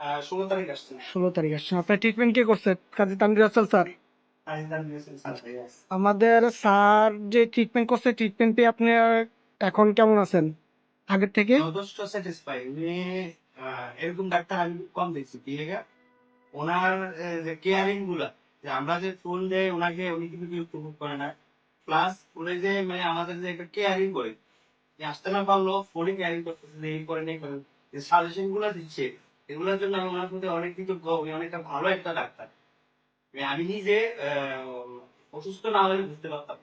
16 তারিখ আসছে। 16 তারিখ আসছেন। আপনার ট্রিটমেন্ট কে করছে? কাজী তানভীর রাসেল স্যার। আমাদের স্যার যে ট্রিটমেন্ট করছে, ট্রিটমেন্ট পেয়ে আপনি এখন কেমন আছেন আগের থেকে? যথেষ্ট স্যাটিসফাই। উনি এরকম ডাক্তার আমি খুব কম দেখছি। ঠিক আছে, ওনার যে কেয়ারিং গুলা, যে আমরা যে ফোন দেয় ওনাকে, উনি কিন্তু বিরক্ত বোধ করে না। প্লাস উনি যে মানে আমাদের যে একটা কেয়ারিং করে, যে আসতে না পারলো ফোনে কেয়ারিং করতেছে, যে এই করেন এই করেন, যে সাজেশন গুলা দিচ্ছে, এগুলোর জন্য আমি ওনার প্রতি অনেক কৃতজ্ঞ। উনি অনেকটা ভালো একটা ডাক্তার। আমি নিজে অসুস্থ না হলে বুঝতে পারতাম।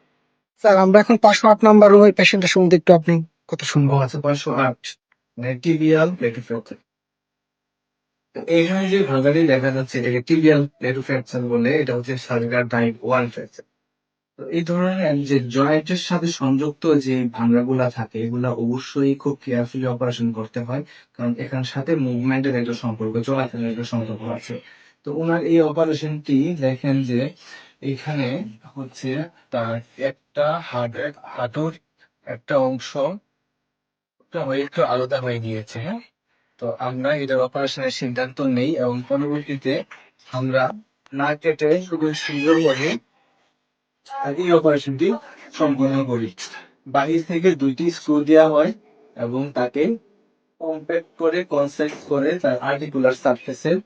স্যার আমরা এখন 508 নাম্বার রুমের পেশেন্টের সম্বন্ধে একটু আপনি কথা শুনবো। আছে 508 টিবিয়াল প্লেটো ফ্র্যাকচার। এখানে যে ভাঙাটি দেখা যাচ্ছে এটাকে টিবিয়াল প্লেটো ফ্র্যাকচার বলে। এটা হচ্ছে সার্ভিকাল টাইপ 1 ফ্র্যাকচার। তো এই ধরনের যে জয়েন্টের সাথে সংযুক্ত যে ভাঙাগুলা থাকে এগুলা অবশ্যই খুব কেয়ারফুলি অপারেশন করতে হয়, কারণ এখানের সাথে মুভমেন্টের একটা সম্পর্ক, চলাফেরার একটা সম্পর্ক আছে। তো ওনার এই অপারেশনটি দেখেন যে এখানে হচ্ছে তার একটা হাঁটুর একটা অংশ একটু আলাদা হয়ে গিয়েছে, হ্যাঁ। তো আমরা এটার অপারেশনের সিদ্ধান্ত নেই এবং পরবর্তীতে আমরা না কেটে শুধু সুন্দর করে এই অপারেশনটি সম্পন্ন করি। বাহির থেকে 2টি স্ক্রু দেওয়া হয় এবং তাকে কম্প্যাক্ট করে কনসেন্ট করে তার আর্টিকুলার সারফেসের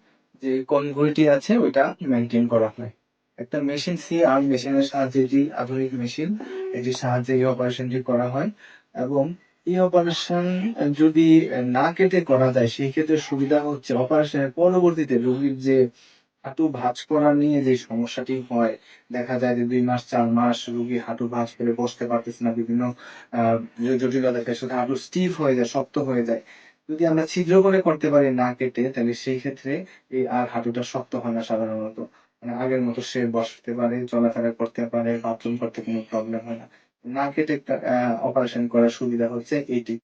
যে কনগ্রুইটি আছে ওইটা মেনটেন করা হয়। একটা মেশিন আর মেশিনের সাহায্যে, এটি আধুনিক মেশিন, এটির সাহায্যে এই অপারেশনটি করা হয়। এবং এই অপারেশন যদি না কেটে করা যায় সেই ক্ষেত্রে সুবিধা হচ্ছে অপারেশনের পরবর্তীতে রোগীর যে হাঁটু ভাঁজ করা নিয়ে যে সমস্যাটি হয়, দেখা যায় যে 2 মাস 4 মাস রোগী হাঁটু ভাঁজ করে বসতে পারতেছে না, বিভিন্ন জটিলতা থাকে, সাথে হাঁটু স্টিফ হয়ে যায়, শক্ত হয়ে যায়। যদি আমরা ছিদ্র করে করতে পারি না কেটে, তাহলে সেই ক্ষেত্রে এই আর হাঁটুটা শক্ত হয় না সাধারণত। মানে আগের মতো সে বসতে পারে, চলাফেরা করতে পারে, বাথরুম করতে কোনো প্রবলেম হয় না। না কেটে অপারেশন করার সুবিধা হচ্ছে এইটি।